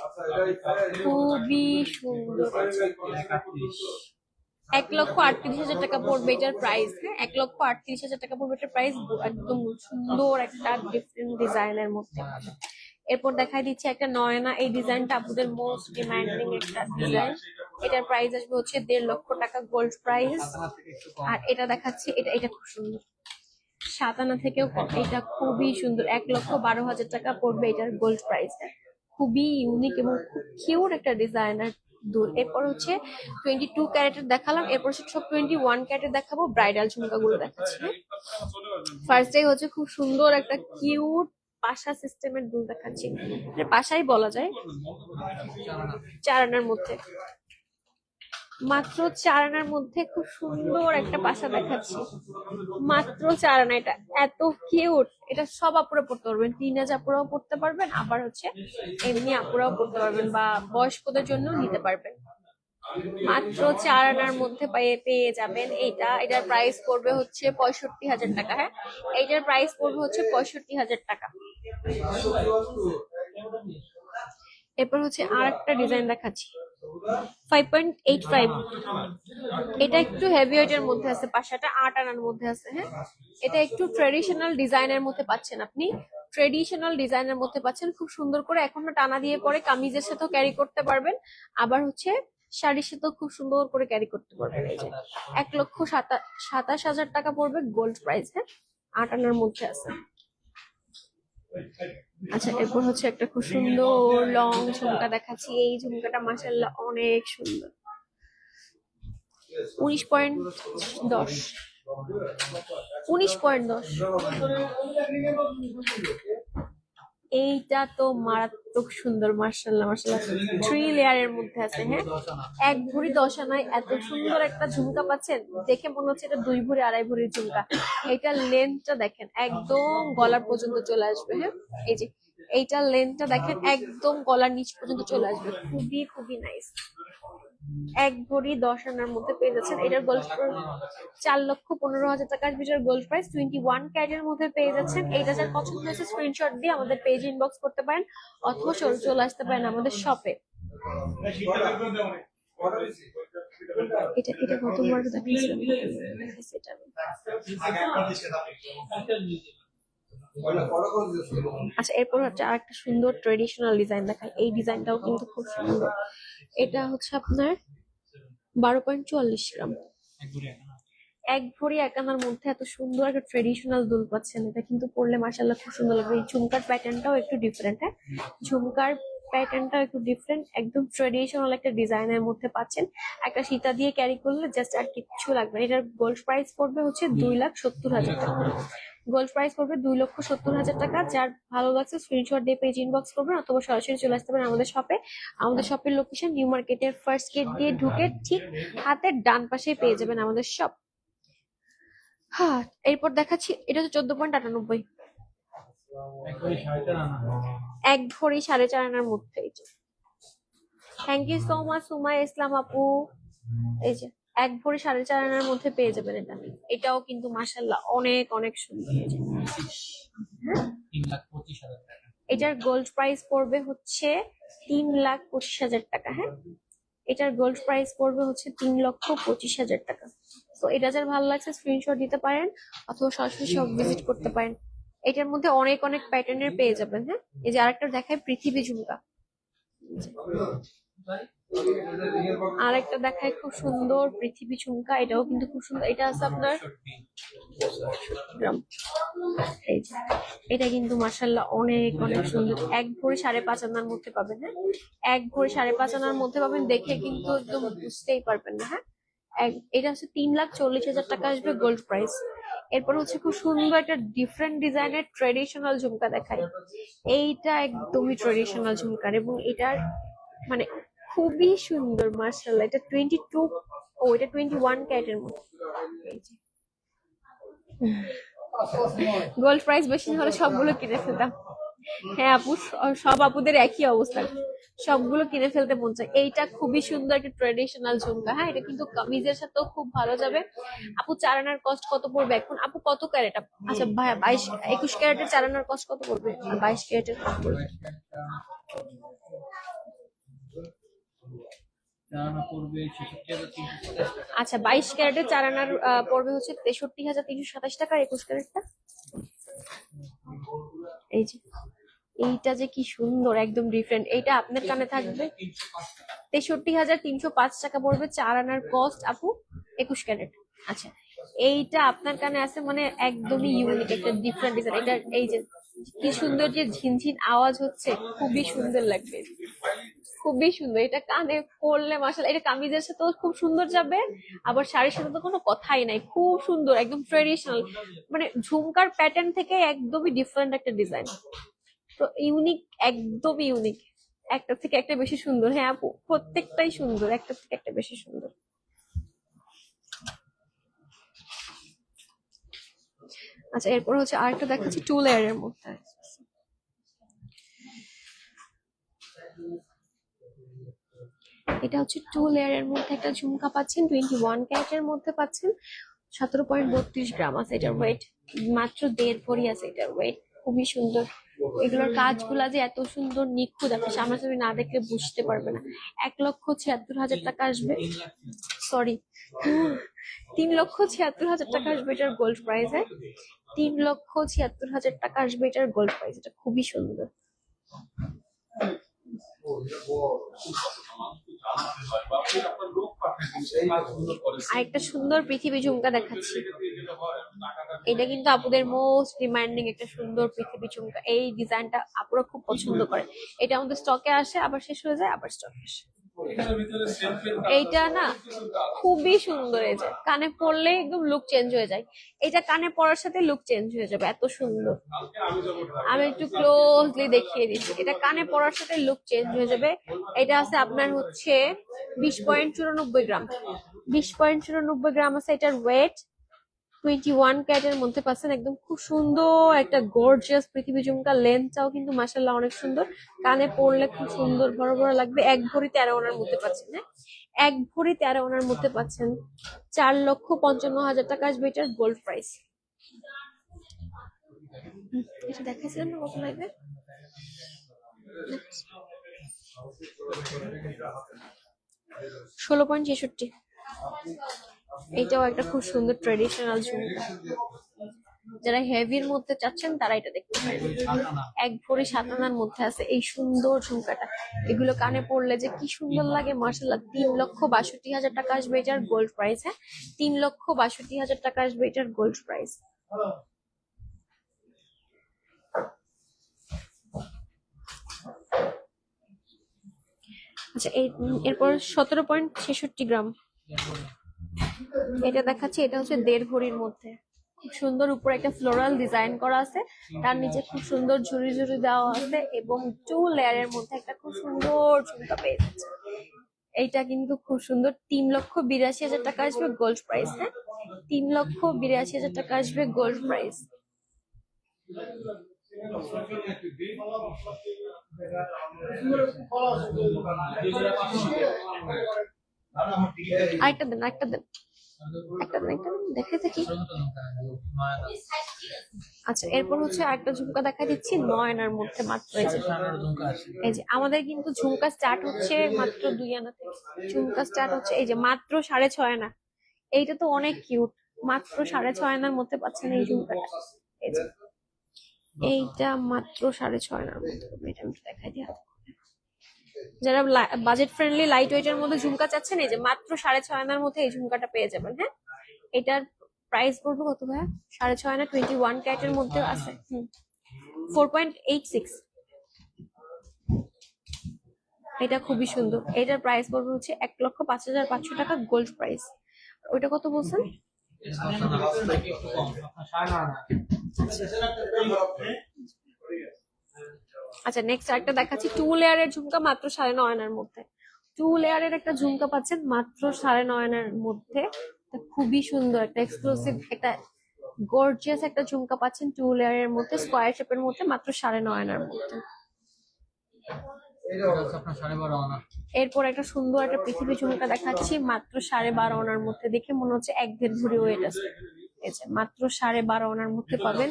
খুবই সুন্দর। 1,38,000 টাকা পড়বে এটার প্রাইস, হ্যাঁ, 1,38,000 টাকা পড়বে এটার প্রাইস। একদম সুন্দর একটা ডিফারেন্ট ডিজাইনের মধ্যে। এরপর দেখাই দিচ্ছি একটা 9 আনা। এই ডিজাইনটা আপনাদের মোস্ট ডিমান্ডিং একটা ডিজাইন। এটার প্রাইস আসবে হচ্ছে 1.5 লক্ষ টাকা গোল্ড প্রাইস। আর এটা দেখাচ্ছি, এটা এটা খুব সুন্দর, 7 আনা থেকেও কম। এটা খুবই সুন্দর, 1,12,000 টাকা পড়বে এটার গোল্ড প্রাইস। খুবই ইউনিক এবং খুব কিউট একটা ডিজাইনার দুল। এরপর হচ্ছে 22 ক্যারেটের দেখালাম, এরপর হচ্ছে সব 21 ক্যারেটের দেখাবো। ব্রাইডাল ঝুমকাগুলো দেখাচ্ছি। ফার্স্টেই হচ্ছে খুব সুন্দর একটা কিউট পাশা সিস্টেমের দুল দেখাচ্ছি, পাশাই বলা যায়। 4 আনার মধ্যে, মাত্র 4 আনার মধ্যে খুব সুন্দর একটা পাশা দেখাচ্ছি, মাত্র 4 আনা। এটা এত কিউট, এটা সব আপুরা পড়তে পারবেন, টিনেজ আপুরাও পড়তে পারবেন, আবার হচ্ছে এমনি আপুরাও পড়তে পারবেন, বা বয়স্কদের জন্য নিতে পারবেন। মাত্র 4 আনার মধ্যে পেয়ে যাবেন এইটা। এটার প্রাইস পড়বে হচ্ছে 65,000 টাকা। হ্যাঁ, এইটার প্রাইস পড়বে হচ্ছে 65,000 টাকা। এরপর হচ্ছে আর একটা ডিজাইন দেখাচ্ছি, 5.85। এটা একটু হেভি ওয়েটের মধ্যে আছে, পাশাটা 8 আনার মধ্যে আছে। হ্যাঁ, এটা একটু ট্রেডিশনাল ডিজাইনের মধ্যে পাচ্ছেন আপনি, ট্রেডিশনাল ডিজাইনের মধ্যে পাচ্ছেন। খুব সুন্দর করে এখনো টানা দিয়ে পরে কামিজের সাথেও ক্যারি করতে পারবেন, আবার হচ্ছে শাড়ির সাথেও খুব সুন্দর করে ক্যারি করতে পারবেন। এই যে 1,27,000 টাকা পড়বে গোল্ড প্রাইস। হ্যাঁ, 8 আনার মধ্যে আছে। আচ্ছা, এরপর হচ্ছে একটা খুব সুন্দর লং ঝুমকা দেখাচ্ছি। এই ঝুমকাটা মাশাআল্লাহ অনেক সুন্দর, 19.10, 19.10। এইটা তো মারাত্মক সুন্দর, মাশাআল্লাহ মাশাআল্লাহ। 3 লেয়ারের মধ্যে আছে। হ্যাঁ, 1 ভরি 10 আনায় এত সুন্দর একটা ঝুমকা পাচ্ছেন, দেখে মনে হচ্ছে এটা 2 ভরি 2.5 ভরির ঝুমকা। এটার লেন্থটা দেখেন, একদম গলার পর্যন্ত চলে আসবে। হ্যাঁ, এই যে এইটার লেন্থটা দেখেন একদম গলার নিচ পর্যন্ত চলে আসবে, খুবই খুবই নাইস। 1 ভরি 10 আনার মধ্যে পেয়ে যাচ্ছেন। এটার গোল্ড 4,15,000 টাকা আসবে। এটার গোল্ড প্রাইস 21 ক্যারেটের মধ্যে পেয়ে যাচ্ছেন। এইটা যার পছন্দ হয়েছে স্ক্রিনশট দিয়ে আমাদের পেজ ইনবক্স করতে পারেন, অথবা চলে আসতে পারেন আমাদের শপে। এটা এটা গতবার দেখাইছিলাম, দেখাইছি এটা আমি। আচ্ছা, এরপর হচ্ছে আর একটা সুন্দর ট্রেডিশনাল ডিজাইন দেখাই। এই ডিজাইনটাও কিন্তু খুব সুন্দর। এটা হচ্ছে আপনার 12.44 গ্রাম। 1 ভরি 1 আনার মধ্যে এত সুন্দর একটা ট্রেডিশনাল দুল পাচ্ছেন। এটা কিন্তু পরলে মাশাআল্লাহ খুব সুন্দর লাগবে। এই ঝুমকার প্যাটার্নটাও একটু ডিফারেন্ট। হ্যাঁ, ঝুমকার প্যাটার্নটাও একটু ডিফারেন্ট, একদম ট্রেডিশনাল একটা ডিজাইনের মধ্যে পাচ্ছেন। একটা সীতা দিয়ে ক্যারি করলে জাস্ট আর কিচ্ছু লাগবে না। এটার গোল্ড প্রাইস পড়বে হচ্ছে 2,70,000 টাকা। গোল্ড প্রাইস পড়বে 2,70,000 টাকা। যার ভালো লাগছে স্ক্রিনশট দিয়ে পেজ ইনবক্স করবেন, অথবা সরাসরি চলে আসতে পারেন আমাদের শপে। আমাদের শপের লোকেশন নিউ মার্কেটের ফার্স্ট গেট দিয়ে ঢুকে ঠিক হাতের ডান পাশেই পেয়ে যাবেন আমাদের শপ। হ্যাঁ, এরপর দেখাচ্ছি, এটা হচ্ছে 14.98, 1 ভরি 4.5 আনার মধ্যে। এই যে, থ্যাংক ইউ সো মাচ সুমাই ইসলাম আপু। এই যে 1 ভরি 4.5 আনার মধ্যে পেয়ে যাবেন এটা। এটাও কিন্তু মাশাআল্লাহ অনেক অনেক সুন্দর। এই যে 3,25,000 টাকা। এটার গোল্ড প্রাইস পড়বে হচ্ছে 3,25,000 টাকা। হ্যাঁ, এটার গোল্ড প্রাইস পড়বে হচ্ছে 3,25,000 টাকা। তো এটা যার ভালো লাগছে স্ক্রিনশট দিতে পারেন, অথবা সরাসরি শপ ভিজিট করতে পারেন। এটার মধ্যে অনেক অনেক প্যাটার্নের পেয়ে যাবেন। হ্যাঁ, এই যে আরেকটা দেখায় পৃথিবী ঝুমকা, আরেকটা দেখায় খুব সুন্দর পৃথিবী ঝুমকা। এটাও কিন্তু খুব সুন্দর। এটা আছে আপনার গ্রাম। এই যে এটা কিন্তু মাশাআল্লাহ অনেক অনেক সুন্দর। 1 ভরি 5.5 আনার মধ্যে পাবেন। হ্যাঁ, 1 ভরি 5.5 আনার মধ্যে পাবেন। দেখে কিন্তু একদম বুঝতেই পারবেন না। হ্যাঁ, এটা হচ্ছে 3,40,000 টাকা আসবে গোল্ড প্রাইস। এরপর হচ্ছে খুব সুন্দর একটা ডিফারেন্ট ডিজাইনের ট্রেডিশনাল ঝুমকা দেখাই। এইটা একদমই ট্রেডিশনাল ঝুমকার, এবং এটার মানে খুবই সুন্দর মাশাআল্লাহ। এটা 22, এটা 21 ক্যারেটের মধ্যে। গোল্ড প্রাইস বেশি হলে সবগুলো কিনে ফেলতাম। হ্যাঁ আপু, সব আপুদের একই অবস্থা, সবগুলো কিনে ফেলতে মন চায়। এইটা খুবই সুন্দর একটা ট্রেডিশনাল ঝুমকা। হ্যাঁ, এটা কিন্তু কামিজের সাথেও খুব ভালো যাবে। আপু 4 আনার কস্ট কত পড়বে এখন? আপু কত ক্যারেট? আচ্ছা ভাইয়া 21 ক্যারেটের 4 আনার কস্ট কত পড়বে, আর 22 ক্যারেটের কত পড়বে? আচ্ছা, 22 ক্যারেটের 4 আনার পড়বে হচ্ছে 63,327 টাকা। 21 ক্যারেটটা এই যে, এইটা যে কি সুন্দর, একদম ডিফারেন্ট। এইটা আপনার কানে থাকবে 63,305 টাকা পড়বে 4 আনার কস্ট আপু, 21 ক্যারেট। আচ্ছা, এইটা আপনার কানে আছে মানে একদমই ইউনিক একটা ডিফারেন্ট ডিজাইন। এটা এই যে কি সুন্দর যে ঝিনঝিন আওয়াজ হচ্ছে, খুবই সুন্দর লাগবে, খুবই সুন্দর। এটা কানে পরলে মাশাআল্লাহ, এটা কামিজের সাথেও খুব সুন্দর যাবে, আবার শাড়ির সাথে তো কোনো কথাই নাই। খুব সুন্দর, একদম ট্রেডিশনাল, মানে ঝুমকার প্যাটার্ন থেকে একদমই ডিফারেন্ট একটা ডিজাইন। তো ইউনিক, একদমই ইউনিক, একটা থেকে একটা বেশি সুন্দর। হ্যাঁ আপু, প্রত্যেকটাই সুন্দর, একটা থেকে একটা বেশি সুন্দর। আচ্ছা, এরপর হচ্ছে আরেকটা দেখাচ্ছি 2 লেয়ারের মধ্যে। এটা হচ্ছে 2 লেয়ারের মধ্যে একটা ঝুমকা পাচ্ছেন, 21 ক্যারেটের মধ্যে পাচ্ছেন। 17.32 গ্রাম আছে এটার ওয়েট, মাত্র 1.5 ভরি আছে এটার ওয়েট। খুবই সুন্দর। এগুলোর কাজগুলা যে এত সুন্দর নিখুঁত, আপনি সামনাসামনি না দেখলে বুঝতে পারবে না। 1,76,000 টাকা আসবে, সরি 3,76,000 টাকা আসবে এটার গোল্ড প্রাইস। 3,76,000 টাকা আসবে এটার গোল্ড প্রাইস। এটা খুবই সুন্দর। আরেকটা সুন্দর পৃথিবী ঝুমকা দেখাচ্ছি। এটা কিন্তু আপুদের মোস্ট ডিমান্ডিং একটা সুন্দর পৃথিবী ঝুমকা। এই ডিজাইনটা আপুরা খুব পছন্দ করে। এটা আমাদের স্টকে আসে, আবার শেষ হয়ে যায়, আবার স্টকে আসে। এইটা না খুবই সুন্দর। এই যে কানে পরলে একদম লুক চেঞ্জ হয়ে যায়। এটা কানে পরার সাথে লুক চেঞ্জ হয়ে যাবে, এত সুন্দর। আমি একটু ক্লোজলি দেখিয়ে দিচ্ছি, এটা কানে পরার সাথে লুক চেঞ্জ হয়ে যাবে। এটা আছে আপনার হচ্ছে 20.94 গ্রাম, 20.94 গ্রাম আছে এটার ওয়েট। 21 ক্যারেটের মধ্যে পাচ্ছেন একদম খুব সুন্দর একটা গর্জিয়াস পৃথিবী ঝুমকা। লেন্থটাও কিন্তু মাশাআল্লাহ অনেক সুন্দর, কানে পরলে খুব সুন্দর বড় বড় লাগবে। 1 ভরি 13 আনার মধ্যে পাচ্ছেন, হ্যাঁ 1 ভরি 13 আনার মধ্যে পাচ্ছেন। 4,55,000 টাকা আসবে এটার গোল্ড প্রাইস। এটা দেখাইছিলাম না কত লাগবে? 16.66। এটাও একটা খুব সুন্দর ট্রেডিশনাল ঝুমকা। যারা হেভির মধ্যে চাচ্ছেন তারা এটা দেখতে পারেন। 1 ভরি 7 আনার মধ্যে আছে এই সুন্দর ঝুমকাটা। এগুলো কানে পড়লে যে কি সুন্দর লাগে মাশাআল্লাহ। 3,62,000 টাকা আসবে এটার গোল্ড প্রাইস, হ্যাঁ 3,62,000 টাকা আসবে এটার গোল্ড প্রাইস। আচ্ছা এরপর 17.66 গ্রাম এটা দেখাচ্ছি। এটা হচ্ছে 1.5 ভরির মধ্যে, খুব সুন্দর উপরে একটা ফ্লোরাল ডিজাইন করা আছে, তার নিচে খুব সুন্দর ঝুড়ি ঝুড়ি দেওয়া আছে এবং 2 লেয়ারের মধ্যে একটা খুব সুন্দর ঝুমকা পেয়ে যাচ্ছে। এইটা কিন্তু খুব সুন্দর। 3,82,000 টাকা আসবে গোল্ড প্রাইস, হ্যাঁ 3,82,000 টাকা আসবে গোল্ড প্রাইস। আরেকটা দেন, একটা দেন, একটা দেন, একটা দেন, দেখে থাকি। আচ্ছা এরপর হচ্ছে আরেকটা ঝুমকা দেখা দিচ্ছি 9 আনার মধ্যে মাত্র। এই যে আমাদের কিন্তু ঝুমকা স্টার্ট হচ্ছে মাত্র 2 আনা থেকে। ঝুমকা স্টার্ট হচ্ছে এই যে মাত্র 6.5 আনা। এইটা তো অনেক কিউট, মাত্র 6.5 আনার মধ্যে পাচ্ছেন এই ঝুমকাটা। এই যে এইটা মাত্র 6.5 আনার মধ্যে। এটা আমি দেখাই দিই। যারা বাজেট ফ্রেন্ডলি লাইট ওয়েটের মধ্যে ঝুমকা চাচ্ছেন এই যে মাত্র 6.5 আনার মধ্যে এই ঝুমকাটা পেয়ে যাবেন, হ্যাঁ এটার প্রাইস পড়বে কত ভাইয়া? 6.5 আনা 21 ক্যারেটের মধ্যে আছে। 4.86। এটা খুবই সুন্দর। এটার প্রাইস পড়বে হচ্ছে 1,05,500 টাকা গোল্ড প্রাইস। ওইটা কত বলছেন? আচ্ছা নেক্সট আরেকটা দেখাচ্ছি 2 লেয়ারের ঝুমকা মাত্র 9.5 আনার মধ্যে। 2 লেয়ারের একটা ঝুমকা পাচ্ছেন মাত্র 9.5 আনার মধ্যে। খুবই সুন্দর একটা এক্সক্লুসিভ একটা গর্জিয়াস একটা ঝুমকা পাচ্ছেন 2 লেয়ারের মধ্যে, স্কোয়ার শেপের মধ্যে মাত্র 9.5 আনার মধ্যে। এরপর একটা সুন্দর একটা পৃথিবী ঝুমকা দেখাচ্ছি মাত্র 12.5 আনার মধ্যে। দেখে মনে হচ্ছে 1-1.5 ভরি ওয়েট আছে। মাত্র 12.5 আনার মধ্যে পাবেন।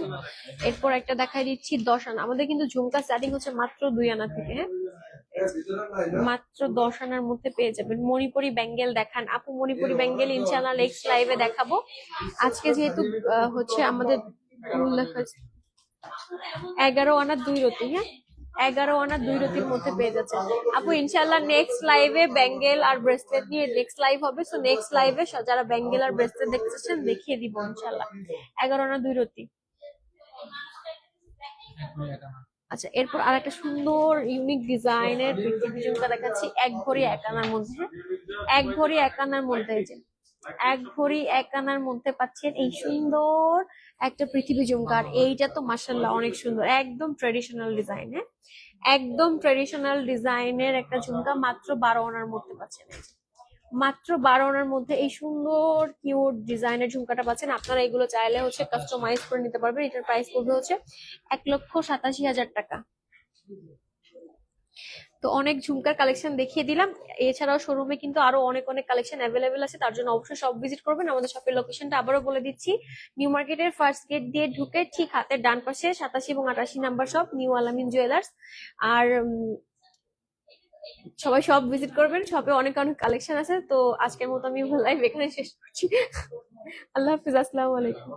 এরপর একটা দেখাই দিচ্ছি 10 আনা। আমাদের কিন্তু ঝুমকা স্টার্টিং হচ্ছে মাত্র 2 আনা থেকে, হ্যাঁ মাত্র 10 আনার মধ্যে পেয়ে যাবেন। মণিপুরি ব্যাঙ্গেল দেখান আপু। মণিপুরি ব্যাঙ্গেল ইনশাআল্লাহ নেক্সট লাইভে দেখাবো। আজকে যেহেতু হচ্ছে আমাদের 11 আনা 2 রতি, হ্যাঁ 11 আনা 2 রতির মধ্যে পেয়ে যাচ্ছে আপু। ইনশাআল্লাহ নেক্সট লাইভে ব্যাঙ্গেল আর ব্রেসলেট নিয়ে নেক্সট লাইভ হবে। সো নেক্সট লাইভে যারা ব্যাঙ্গেল আর ব্রেসলেট দেখতে চাচ্ছেন দেখিয়ে দিব ইনশাআল্লাহ। 11 আনা 2 রতি। আচ্ছা এরপর আর একটা সুন্দর ইউনিক ডিজাইনের পৃথিবী ঝুমকা দেখাচ্ছি 1 ভরি 1 আনার মধ্যে। 1 ভরি 1 আনার মধ্যে এই যে 1 ভরি 1 আনার মধ্যে পাচ্ছেন এই সুন্দর একটা পৃথিবী ঝুমকা। আর এইটা তো মাশাআল্লাহ অনেক সুন্দর, একদম ট্রেডিশনাল ডিজাইন, হ্যাঁ একদম ট্রেডিশনাল ডিজাইনের একটা ঝুমকা মাত্র 12 আনার মধ্যে পাচ্ছেন। মাত্র 12 আনার মধ্যে এই সুন্দর কিউট ডিজাইনের ঝুমকাটা পাচ্ছেন। আপনারা এগুলো চাইলে হচ্ছে কাস্টমাইজ করে নিতে পারবেন। এটার প্রাইস পড়বে হচ্ছে 1,87,000 টাকা। তো অনেক ঝুমকার কালেকশন দেখিয়ে দিলাম। এছাড়াও শোরুমে কিন্তু আরো অনেক অনেক কালেকশন অ্যাভেলেবেল আছে, তার জন্য অবশ্যই সব ভিজিট করবেন। আমাদের শপের লোকেশনটা আবারও বলে দিচ্ছি, নিউ মার্কেটের ফার্স্ট গেট দিয়ে ঢুকে ঠিক হাতের ডান পাশে 87 এবং 88 নাম্বার শপ নিউ আলামিন জুয়েলার্স। আর সবাই সব ভিজিট করবেন, শপে অনেক অনেক কালেকশন আছে। তো আজকের মতো আমি লাইভ এখানে শেষ করছি। আল্লাহ হাফিজ, আসসালামু আলাইকুম।